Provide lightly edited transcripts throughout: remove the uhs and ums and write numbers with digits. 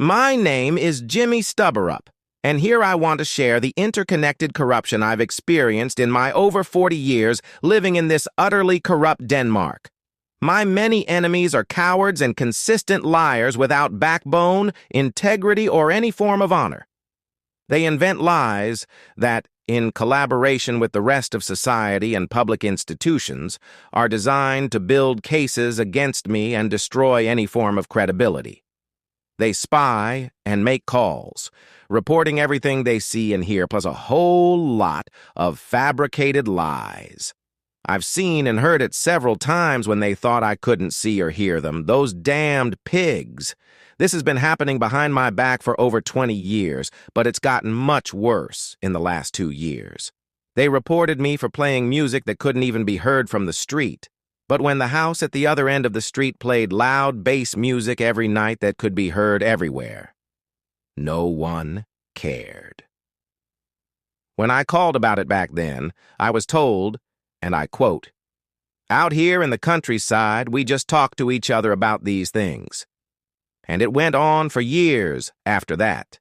My name is Jimmy Stubberup, and here I want to share the interconnected corruption I've experienced in my over 40 years living in this utterly corrupt Denmark. My many enemies are cowards and consistent liars without backbone, integrity, or any form of honor. They invent lies that, in collaboration with the rest of society and public institutions, are designed to build cases against me and destroy any form of credibility. They spy and make calls, reporting everything they see and hear, plus a whole lot of fabricated lies. I've seen and heard it several times when they thought I couldn't see or hear them. Those damned pigs. This has been happening behind my back for over 20 years, but it's gotten much worse in the last 2 years. They reported me for playing music that couldn't even be heard from the street. But when the house at the other end of the street played loud bass music every night that could be heard everywhere, no one cared. When I called about it back then, I was told, and I quote, "Out here in the countryside, we just talk to each other about these things." And it went on for years after that.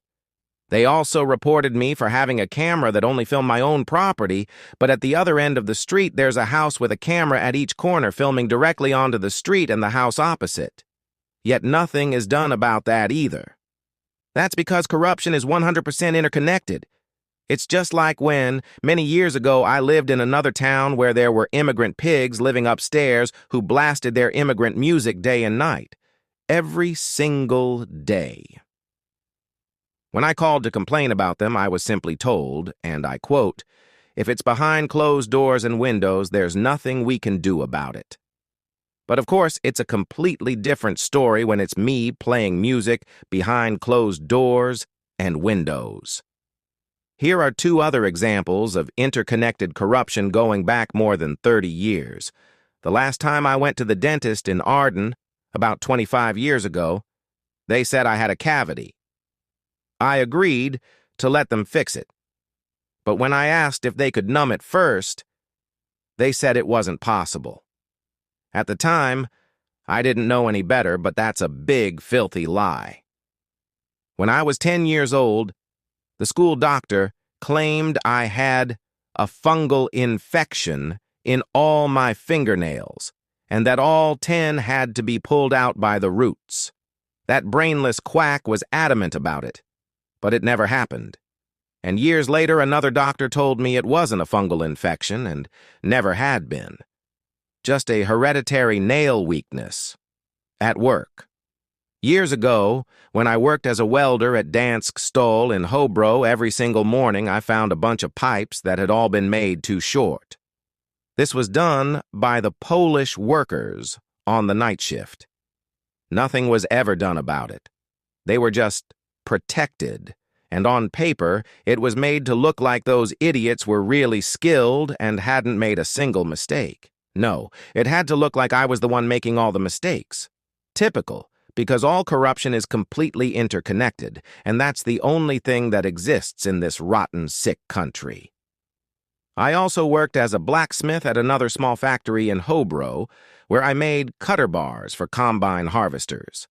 They also reported me for having a camera that only filmed my own property, but at the other end of the street there's a house with a camera at each corner filming directly onto the street and the house opposite. Yet nothing is done about that either. That's because corruption is 100% interconnected. It's just like when, many years ago, I lived in another town where there were immigrant pigs living upstairs who blasted their immigrant music day and night. Every single day. When I called to complain about them, I was simply told, and I quote, "If it's behind closed doors and windows, there's nothing we can do about it." But of course, it's a completely different story when it's me playing music behind closed doors and windows. Here are 2 other examples of interconnected corruption going back more than 30 years. The last time I went to the dentist in Arden, about 25 years ago, they said I had a cavity. I agreed to let them fix it. But when I asked if they could numb it first, they said it wasn't possible. At the time, I didn't know any better, but that's a big, filthy lie. When I was 10 years old, the school doctor claimed I had a fungal infection in all my fingernails, and that all 10 had to be pulled out by the roots. That brainless quack was adamant about it, but it never happened. And years later, another doctor told me it wasn't a fungal infection and never had been. Just a hereditary nail weakness. At work. Years ago, when I worked as a welder at Dansk Stål in Hobro, every single morning I found a bunch of pipes that had all been made too short. This was done by the Polish workers on the night shift. Nothing was ever done about it. They were just protected, and on paper, it was made to look like those idiots were really skilled and hadn't made a single mistake. No, it had to look like I was the one making all the mistakes. Typical, because all corruption is completely interconnected, and that's the only thing that exists in this rotten, sick country. I also worked as a blacksmith at another small factory in Hobro, where I made cutter bars for combine harvesters.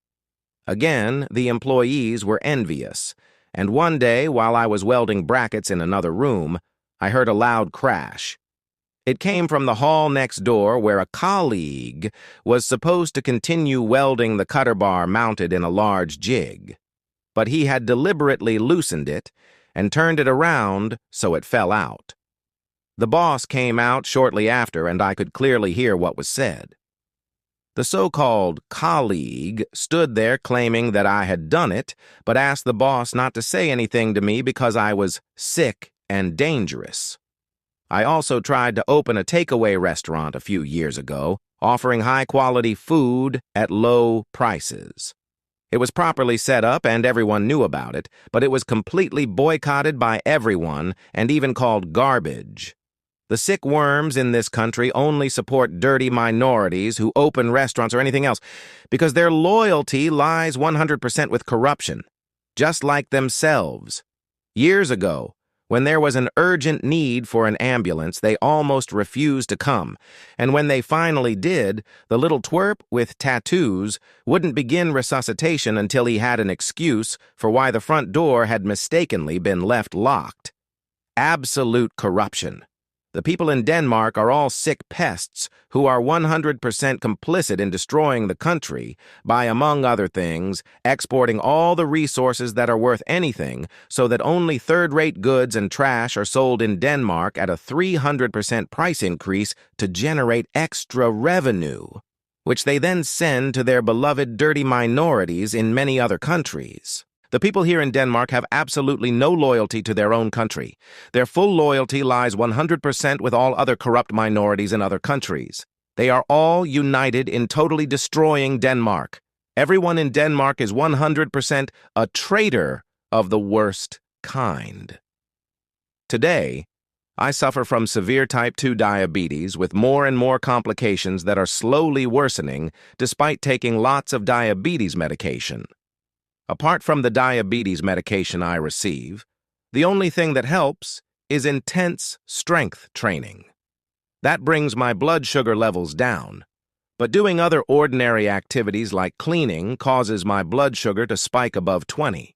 Again, the employees were envious, and one day, while I was welding brackets in another room, I heard a loud crash. It came from the hall next door where a colleague was supposed to continue welding the cutter bar mounted in a large jig. But he had deliberately loosened it and turned it around so it fell out. The boss came out shortly after, and I could clearly hear what was said. The so-called colleague stood there claiming that I had done it, but asked the boss not to say anything to me because I was sick and dangerous. I also tried to open a takeaway restaurant a few years ago, offering high-quality food at low prices. It was properly set up and everyone knew about it, but it was completely boycotted by everyone and even called garbage. The sick worms in this country only support dirty minorities who open restaurants or anything else because their loyalty lies 100% with corruption, just like themselves. Years ago, When there was an urgent need for an ambulance, they almost refused to come, and when they finally did, the little twerp with tattoos wouldn't begin resuscitation until he had an excuse for why the front door had mistakenly been left locked. Absolute corruption. The people in Denmark are all sick pests who are 100% complicit in destroying the country by, among other things, exporting all the resources that are worth anything so that only third-rate goods and trash are sold in Denmark at a 300% price increase to generate extra revenue, which they then send to their beloved dirty minorities in many other countries. The people here in Denmark have absolutely no loyalty to their own country. Their full loyalty lies 100% with all other corrupt minorities in other countries. They are all united in totally destroying Denmark. Everyone in Denmark is 100% a traitor of the worst kind. Today, I suffer from severe type 2 diabetes with more and more complications that are slowly worsening despite taking lots of diabetes medication. Apart from the diabetes medication I receive, the only thing that helps is intense strength training. That brings my blood sugar levels down, but doing other ordinary activities like cleaning causes my blood sugar to spike above 20.